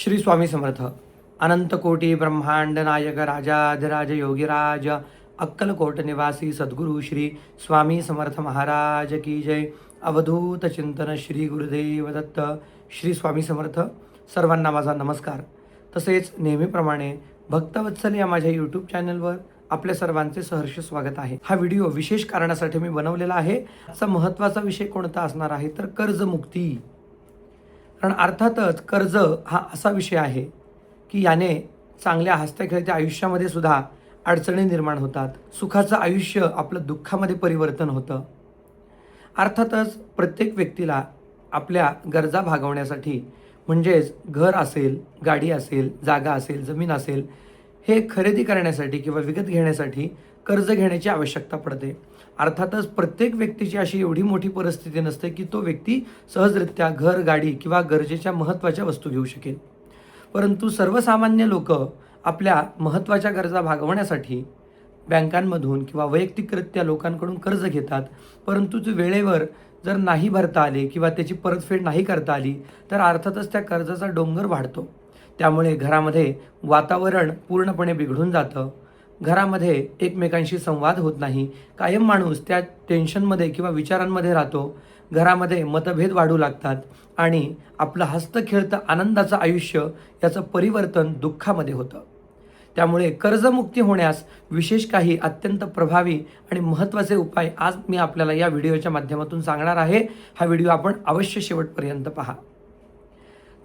श्री स्वामी समर्थ. अनंत कोटी ब्रह्मांड नायक राजाधिराज योगीराज अक्कलकोट निवासी सद्गुरु श्री स्वामी समर्थ महाराज की जय. अवधूत चिंतन श्री गुरुदेव दत्त. श्री स्वामी समर्थ. सर्वांना माझा नमस्कार. तसेच नेहमीप्रमाणे भक्तवत्सल या माझ्या यूट्यूब चॅनलवर आपल्या सर्वांचे सहर्ष स्वागत आहे. हा व्हिडिओ विशेष कारणासाठी मी बनवलेला आहे. आजचा महत्त्वाचा विषय कोणता असणार आहे तर कर्जमुक्ती. कारण अर्थातच कर्ज हा असा विषय आहे की याने चांगल्या हसत्या खेळत्या आयुष्यामध्ये सुद्धा अडचणी निर्माण होतात. सुखाचं आयुष्य आपलं दुःखामध्ये परिवर्तन होतं. अर्थातच प्रत्येक व्यक्तीला आपल्या गरजा भागवण्यासाठी म्हणजेच घर असेल, गाडी असेल, जागा असेल, जमीन असेल, हे खरेदी करण्यासाठी किंवा विकत घेण्यासाठी कर्ज घेण्याची आवश्यकता पडते. अर्थातच प्रत्येक व्यक्तीची अशी एवढी मोठी परिस्थिती नसते की तो व्यक्ती सहजरित्या घर, गाडी किंवा गरजेच्या महत्त्वाच्या वस्तू घेऊ शकेल. परंतु सर्वसामान्य लोक आपल्या महत्त्वाच्या गरजा भागवण्यासाठी बँकांमधून किंवा वैयक्तिकरित्या लोकांकडून कर्ज घेतात. परंतु ते वेळेवर जर नाही भरता आले किंवा त्याची परतफेड नाही करता आली तर अर्थातच त्या कर्जाचा डोंगर वाढतो. त्यामुळे घरामध्ये वातावरण पूर्णपणे बिघडून जातं. घरामध्ये एकमेकांशी संवाद होत नाही. कायम माणूस त्या टेन्शनमध्ये किंवा विचारांमध्ये राहतो. घरामध्ये मतभेद वाढू लागतात आणि आपलं हसतं-खेळतं आनंदाचं आयुष्य याचं परिवर्तन दुःखामध्ये होतं. त्यामुळे कर्जमुक्ती होण्यास विशेष काही अत्यंत प्रभावी आणि महत्त्वाचे उपाय आज मी आपल्याला या व्हिडिओच्या माध्यमातून सांगणार आहे. हा व्हिडिओ आपण अवश्य शेवटपर्यंत पहा.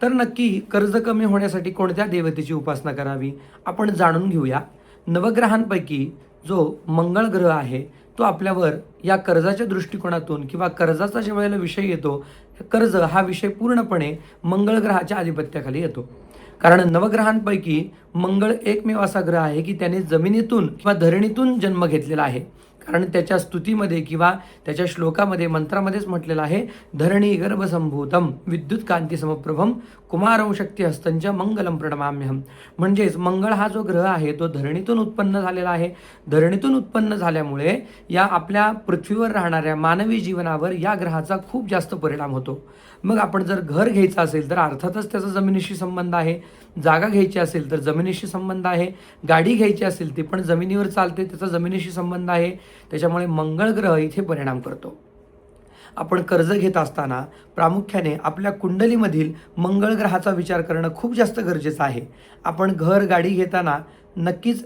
तर नक्की कर्ज कमी होण्यासाठी कोणत्या देवतेची उपासना करावी आपण जाणून घेऊया. नवग्रहांपैकी जो मंगळ ग्रह आहे तो आपल्यावर या कर्जाच्या दृष्टिकोनातून किंवा कर्जाचा ज्या वेळेला विषय येतो, कर्ज हा विषय पूर्णपणे मंगळ ग्रहाच्या आधिपत्याखाली येतो. कारण नवग्रहांपैकी मंगळ एकमेव असा ग्रह आहे की त्याने जमिनीतून किंवा धरणीतून जन्म घेतलेला आहे. कारण त्याच्या स्तुतीमध्ये किंवा त्याच्या श्लोकामध्ये मंत्रामध्येच म्हटलेलं आहे, धरणी गर्भसंभूतम विद्युत कांती समप्रभम कुमारं शक्ती हस्तंच मंगलम प्रणमाम्यहम. म्हणजेच मंगळ हा जो ग्रह आहे तो धरणीतून उत्पन्न झालेला आहे. धरणीतून उत्पन्न झाल्यामुळे या आपल्या पृथ्वीवर राहणाऱ्या मानवी जीवनावर या ग्रहाचा खूप जास्त परिणाम होतो. मग आपण जर घर घ्यायचं असेल तर अर्थातच त्याचा जमिनीशी संबंध आहे. जागा घ्यायची असेल तर जमिनीशी संबंध आहे. गाडी घ्यायची असेल ती पण जमिनीवर चालते, त्याचा जमिनीशी संबंध आहे. त्याच्यामुळे मंगळ ग्रह इथे परिणाम करतो. आपण कर्ज घेत असताना प्रामुख्याने आपल्या कुंडलीमधील मंगळ ग्रहाचा विचार करणं खूप जास्त गरजेचं आहे. आपण घर, गाडी घेताना नक्कीच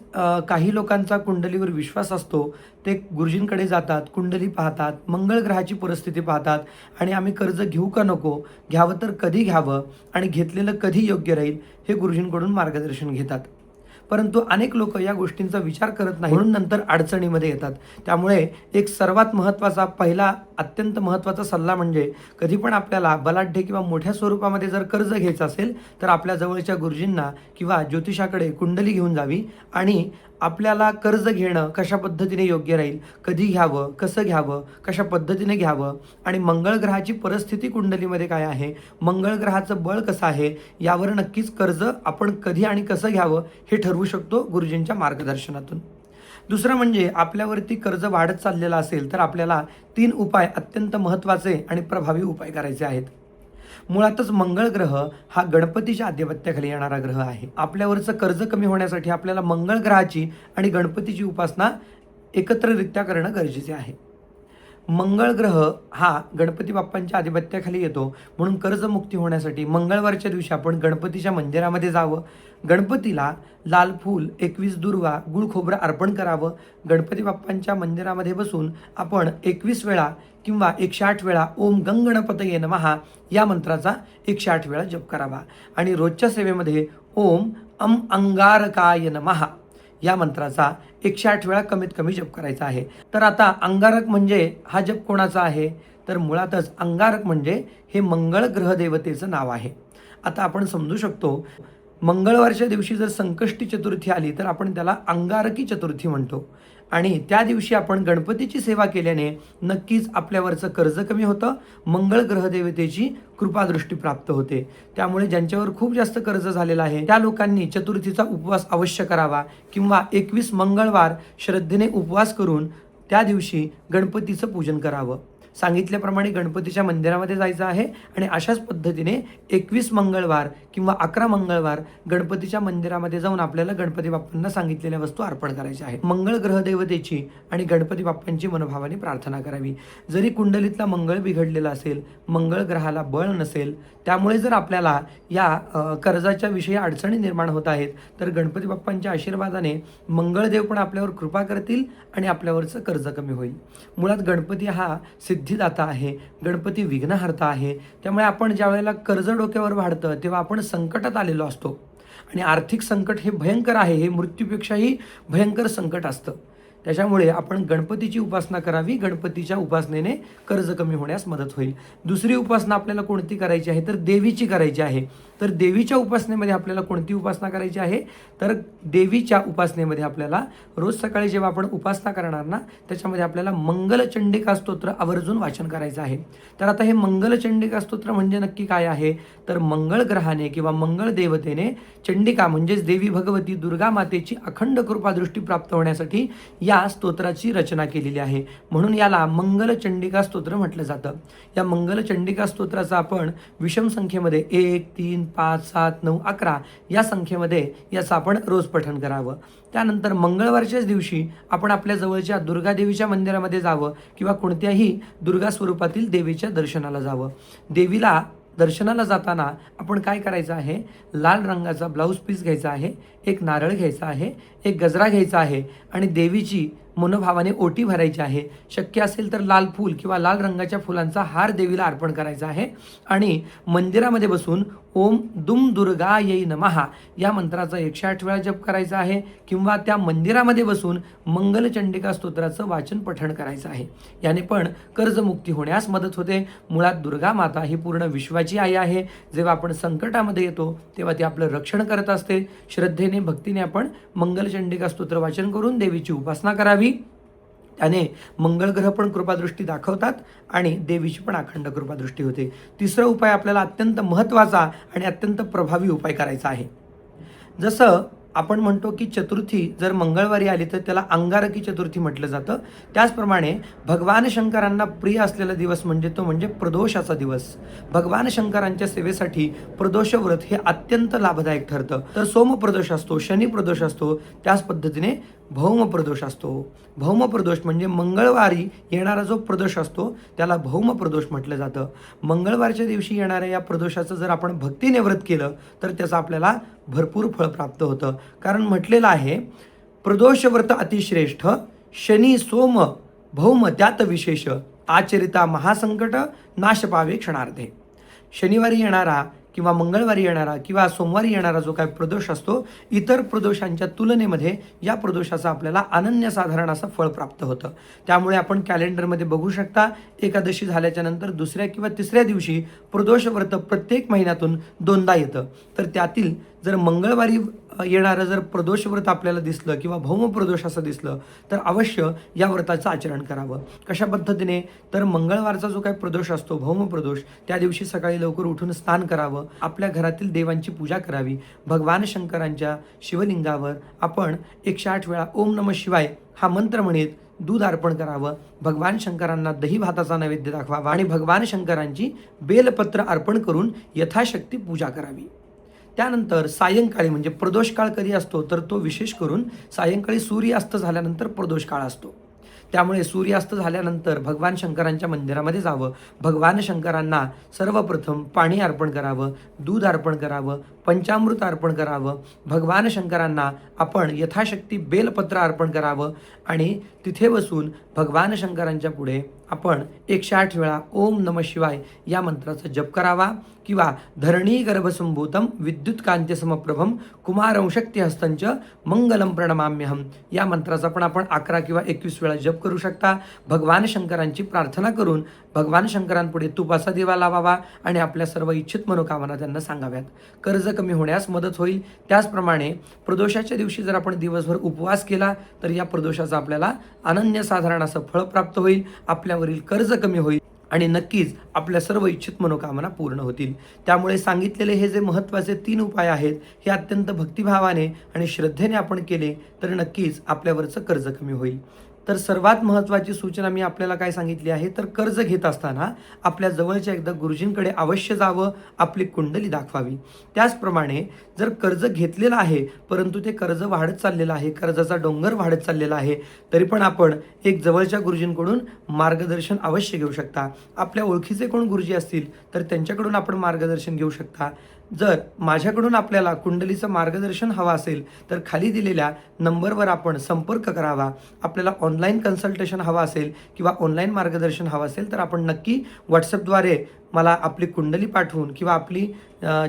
काही लोकांचा कुंडलीवर विश्वास असतो. ते गुरुजींकडे जातात, कुंडली पाहतात, मंगळ ग्रहाची परिस्थिती पाहतात आणि आम्ही कर्ज घेऊ का नको, घ्यावं तर कधी घ्यावं आणि घेतलेलं कधी योग्य राहील हे गुरुजींकडून मार्गदर्शन घेतात. परंतु अनेक लोक या गोष्टींचा विचार करत नाही म्हणून नंतर अडचणीमध्ये येतात. त्यामुळे एक सर्वात महत्त्वाचा पहिला अत्यंत महत्त्वाचा सल्ला म्हणजे कधी पण आपल्याला बलाढ्य किंवा मोठ्या स्वरूपामध्ये जर कर्ज घ्यायचं असेल तर आपल्या जवळच्या गुरुजींना किंवा ज्योतिषाकडे कुंडली घेऊन जावी आणि आपल्याला कर्ज घेणं कशा पद्धतीने योग्य राहील, कधी घ्यावं, कसं घ्यावं, कशा पद्धतीने घ्यावं आणि मंगळ ग्रहाची परिस्थिती कुंडलीमध्ये काय आहे, मंगळ ग्रहाचं बळ कसं आहे, यावर नक्कीच कर्ज आपण कधी आणि कसं घ्यावं हे ठरवू शकतो गुरुजींच्या मार्गदर्शनातून. दुसरं म्हणजे आपल्यावरती कर्ज वाढत चाललेलं असेल तर आपल्याला 3 उपाय अत्यंत महत्त्वाचे आणि प्रभावी उपाय करायचे आहेत. मुळातच मंगळ ग्रह हा गणपतीच्या आधिपत्याखाली येणारा ग्रह आहे. आपल्यावरचं कर्ज कमी होण्यासाठी आपल्याला मंगळ ग्रहाची आणि गणपतीची उपासना एकत्ररित्या करणं गरजेचे आहे. मंगळ ग्रह हा गणपती बाप्पांच्या आधिपत्याखाली येतो म्हणून कर्जमुक्ती होण्यासाठी मंगळवारच्या दिवशी आपण गणपतीच्या मंदिरामध्ये जावं. गणपतीला लाल फूल, 21 दुर्वा, गुळ खोबरं अर्पण करावं. गणपती बाप्पांच्या मंदिरामध्ये बसून आपण 21 वेळा किंवा 108 वेळा ओम गंगणपतये नमः या मंत्राचा 108 वेळा जप करावा आणि रोजच्या सेवेमध्ये ओम अंगारकाय नमः या मंत्राचा 108 वेळा कमीत कमी जप करायचा आहे. तर आता अंगारक म्हणजे हा जप कोणाचा आहे तर मुळातच अंगारक म्हणजे हे मंगळ ग्रह देवतेचं नाव आहे. आता आपण समजू शकतो मंगळवारच्या दिवशी जर संकष्टी चतुर्थी आली तर आपण त्याला अंगारकी चतुर्थी म्हणतो आणि त्या दिवशी आपण गणपतीची सेवा केल्याने नक्कीच आपल्यावरचं कर्ज कमी होतं. मंगळ ग्रहदेवतेची कृपादृष्टी प्राप्त होते. त्यामुळे ज्यांच्यावर खूप जास्त कर्ज झालेलं आहे त्या लोकांनी चतुर्थीचा उपवास अवश्य करावा किंवा 21 मंगळवार श्रद्धेने उपवास करून त्या दिवशी गणपतीचं पूजन करावं. सांगितल्याप्रमाणे गणपतीच्या मंदिरामध्ये जायचं आहे आणि अशाच पद्धतीने 21 मंगळवार किंवा 11 मंगळवार गणपतीच्या मंदिरामध्ये जाऊन आपल्याला गणपती बाप्पांना सांगितलेल्या वस्तू अर्पण करायच्या आहेत. मंगळ ग्रह देवतेची आणि गणपती बाप्पांची मनोभावाने प्रार्थना करावी. जरी कुंडलीतला मंगळ बिघडलेला असेल, मंगळ ग्रहाला बळ नसेल, त्यामुळे जर आपल्याला या कर्जाच्या विषयी अडचणी निर्माण होत आहेत, तर गणपती बाप्पांच्या आशीर्वादाने मंगळदेव पण आपल्यावर कृपा करतील आणि आपल्यावरचं कर्ज कमी होईल. मुळात गणपती हा सिद्धिदाता आहे, गणपती विघ्नहर्ता आहे. त्यामुळे आपण ज्या वेळेला कर्ज डोक्यावर वाढतं तेव्हा आपण संकटात आलेलो असतो आणि आर्थिक संकट हे भयंकर आहे, हे मृत्यूपेक्षाही भयंकर संकट असतं. त्याच्यामुळे आपण गणपतीची उपासना करावी. गणपतीच्या उपासनेने कर्ज कमी होण्यास मदत होईल. दुसरी उपासना आपल्याला कोणती करायची आहे तर देवीची करायची आहे. तर देवीच्या उपासनेमध्ये आपल्याला कोणती उपासना करायची आहे तर देवीच्या उपासनेमध्ये आपल्याला रोज सकाळी जेव्हा आपण उपासना करणार ना, त्याच्यामध्ये आपल्याला मंगलचंडिका स्तोत्र आवर्जून वाचन करायचं आहे. तर आता हे मंगलचंडिका स्तोत्र म्हणजे नक्की काय आहे तर मंगळ ग्रहाने किंवा मंगळ देवतेने चंडिका म्हणजेच देवी भगवती दुर्गा मातेची अखंड कृपादृष्टी प्राप्त होण्यासाठी या स्तोत्राची रचना केलेली आहे. म्हणून याला मंगलचंडिका स्तोत्र म्हटलं जातं. या मंगलचंडिका स्तोत्राचं आपण विषम संख्येमध्ये 1, 3, 5, 7, 9, 11 या संख्येमध्ये याचं आपण रोज पठण करावं. त्यानंतर मंगळवारच्याच दिवशी आपण आपल्या जवळच्या दुर्गा देवीच्या मंदिरामध्ये जावं किंवा कोणत्याही दुर्गा स्वरूपातील देवीच्या दर्शनाला जावं. देवीला दर्शनाला जाताना आपण काय करायचं आहे, लाल रंगाचा ब्लाऊज पीस घ्यायचा आहे, एक नारळ घ्यायचा आहे, एक गजरा घ्यायचा आहे आणि देवीची मनोभावाने ओटी भरायची आहे. शक्य असेल तर लाल फूल किंवा लाल रंगाच्या फुलांचा हार देवीला अर्पण करायचा आहे आणि मंदिरामध्ये बसून ओम दुम दुर्गायै नमः या मंत्राचा 108 वेळा जप करायचा आहे किंवा त्या मंदिरामध्ये बसून मंगलचंडिका स्तोत्राचं वाचन पठण करायचं आहे. याने पण कर्जमुक्ती होण्यास मदत होते. मुळात दुर्गा माता ही पूर्ण विश्वाची आई आहे. जेव्हा आपण संकटामध्ये येतो तेव्हा ती आपलं रक्षण करत असते. श्रद्धेने भक्तीने आपण मंगलचंडिका स्तोत्र वाचन करून देवीची उपासना करावी. त्याने मंगळ ग्रह पण कृपादृष्टी दाखवतात आणि देवीची पण अखंड कृपादृष्टी होते. तिसरा उपाय आपल्याला अत्यंत महत्त्वाचा आणि अत्यंत प्रभावी उपाय करायचा आहे. जसं आपण म्हणतो की चतुर्थी जर मंगळवारी आली तर त्याला अंगारकी चतुर्थी म्हटलं जातं, त्याचप्रमाणे भगवान शंकरांना प्रिय असलेला दिवस म्हणजे तो म्हणजे प्रदोषाचा दिवस. भगवान शंकरांच्या सेवेसाठी प्रदोष व्रत हे अत्यंत लाभदायक ठरतं. तर सोम प्रदोष असतो, शनी प्रदोष असतो, त्याच पद्धतीने भौम प्रदोष असतो. भौम प्रदोष म्हणजे मंगळवारी येणारा जो प्रदोष असतो त्याला भौम प्रदोष म्हटलं जातं. मंगळवारच्या दिवशी येणाऱ्या या प्रदोषाचं जर आपण भक्तीने व्रत केलं तर त्याचं आपल्याला भरपूर फळ प्राप्त होतं. कारण म्हटलेलं आहे प्रदोष व्रत अतिश्रेष्ठ, शनी सोम भौम त्यात विशेष, आचरिता महासंकट नाश पावे क्षणार्धे. शनिवारी येणारा किंवा मंगळवारी येणारा किंवा सोमवारी येणारा जो काय प्रदोष असतो, इतर प्रदोषांच्या तुलनेमध्ये या प्रदोषाचं आपल्याला अनन्यसाधारण असं फळ प्राप्त होतं. त्यामुळे आपण कॅलेंडरमध्ये बघू शकता, एकादशी झाल्याच्या नंतर दुसऱ्या किंवा तिसऱ्या दिवशी प्रदोष व्रत प्रत्येक महिन्यातून 2दा येतं. तर त्यातील जर मंगळवारी येणारं जर प्रदोष व्रत आपल्याला दिसलं किंवा भौम प्रदोष असं दिसलं तर अवश्य या व्रताचं आचरण करावं. कशा पद्धतीने तर मंगळवारचा जो काही प्रदोष असतो भौम प्रदोष, त्या दिवशी सकाळी लवकर उठून स्नान करावं, आपल्या घरातील देवांची पूजा करावी. भगवान शंकरांच्या शिवलिंगावर आपण 108 वेळा ओम नमः शिवाय हा मंत्र म्हणत दूध अर्पण करावं. भगवान शंकरांना दही भाताचा नैवेद्य दाखवावा आणि भगवान शंकरांची बेलपत्र अर्पण करून यथाशक्ती पूजा करावी. त्यानंतर सायंकाळी म्हणजे प्रदोष काळ कधी असतो तर तो विशेष करून सायंकाळी सूर्यास्त झाल्यानंतर प्रदोष काळ असतो. त्यामुळे सूर्यास्त झाल्यानंतर भगवान शंकरांच्या मंदिरामध्ये जावं. भगवान शंकरांना सर्वप्रथम पाणी अर्पण करावं, दूध अर्पण करावं, पंचामृत अर्पण करावं. भगवान शंकरांना आपण यथाशक्ती बेलपत्र अर्पण करावं आणि तिथे बसून भगवान शंकरांच्या पुढे आपण 108 वेळा ओम नमः शिवाय या मंत्राचा जप करावा किंवा धरणी गर्भसंभूतम विद्युत कांती समप्रभम कुमारं शक्तिहस्तंच मंगलम प्रणमाम्यहम या मंत्राचा पण आपण 11 किंवा 21 वेळा जप करू शकता. भगवान शंकरांची प्रार्थना करून भगवान शंकरांपुढे तुपाचा दिवा लावावा आणि आपल्या सर्व इच्छित मनोकामना त्यांना सांगाव्यात. कर्ज कमी होण्यास मदत होईल. त्याचप्रमाणे प्रदोषाच्या दिवशी जर आपण दिवसभर उपवास केला तर या प्रदोषाचं आपल्याला अनन्यसाधारण असं फळ प्राप्त होईल. आपल्यावरील कर्ज कमी होईल आणि नक्कीच आपल्या सर्व इच्छित मनोकामना पूर्ण होतील. त्यामुळे सांगितलेले हे जे महत्त्वाचे 3 उपाय आहेत हे अत्यंत भक्तिभावाने आणि श्रद्धेने आपण केले तर नक्कीच आपल्यावरचं कर्ज कमी होईल. तर सर्वात महत्त्वाची सूचना मी आपल्याला काय सांगितली आहे, तर कर्ज घेत असताना आपल्या जवळच्या एकदा गुरुजींकडे अवश्य जावं, आपली कुंडली दाखवावी. त्याचप्रमाणे जर कर्ज घेतलेलं आहे, परंतु ते कर्ज वाढत चाललेलं आहे, कर्जाचा डोंगर वाढत चाललेला आहे, तरी पण आपण एक जवळच्या गुरुजींकडून मार्गदर्शन अवश्य घेऊ शकता. आपल्या ओळखीचे कोण गुरुजी असतील, तर त्यांच्याकडून आपण मार्गदर्शन घेऊ शकता. जर माझ्याकडून आपल्याला कुंडलीचं मार्गदर्शन हवं असेल, तर खाली दिलेल्या नंबरवर आपण संपर्क करावा. आपल्याला ऑनलाईन कन्सल्टेशन हवं असेल किंवा ऑनलाईन मार्गदर्शन हवं असेल, तर आपण नक्की WhatsAppद्वारे मला आपली कुंडली पाठवून किंवा आपली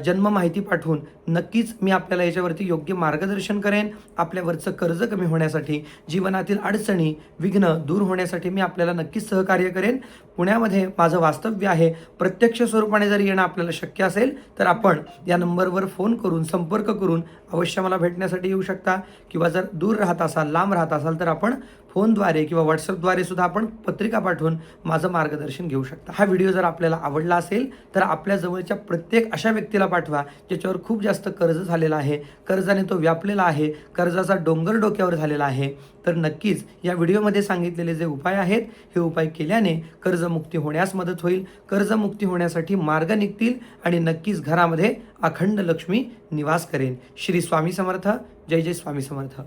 जन्म माहिती पाठवून नक्कीच मी आपल्याला याच्यावरती योग्य मार्गदर्शन करेन. आपल्यावरचं कर्ज कमी होण्यासाठी, जीवनातील अडचणी, विघ्न दूर होण्यासाठी मी आपल्याला नक्कीच सहकार्य करेन. पुण्यामध्ये माझं वास्तव्य आहे. प्रत्यक्ष स्वरूपाने जर येणं आपल्याला शक्य असेल, तर आपण या नंबरवर फोन करून, संपर्क करून अवश्य मला भेटण्यासाठी येऊ शकता. किंवा जर दूर राहत असाल, लांब राहत असाल, तर आपण फोनद्वारे किंवा WhatsAppद्वारे सुद्धा आपण पत्रिका पाठवून माझं मार्गदर्शन घेऊ शकता. हा व्हिडिओ जर आपल्याला आवडला असेल, तर आपल्या जवळच्या प्रत्येक अशा व्यक्तीला पाठवा ज्याच्यावर खूप जास्त कर्ज झालेलं आहे, कर्जाने तो व्यापलेला आहे, कर्जाचा डोंगर डोक्यावर झालेला आहे. तर नक्कीच या व्हिडिओमध्ये सांगितलेले जे उपाय आहेत, हे उपाय केल्याने कर्जमुक्ती होण्यास मदत होईल. कर्जमुक्ती होण्यासाठी मार्ग निघतील आणि नक्कीच घरामध्ये अखंड लक्ष्मी निवास करेन. श्री स्वामी समर्थ. जय जय स्वामी समर्थ.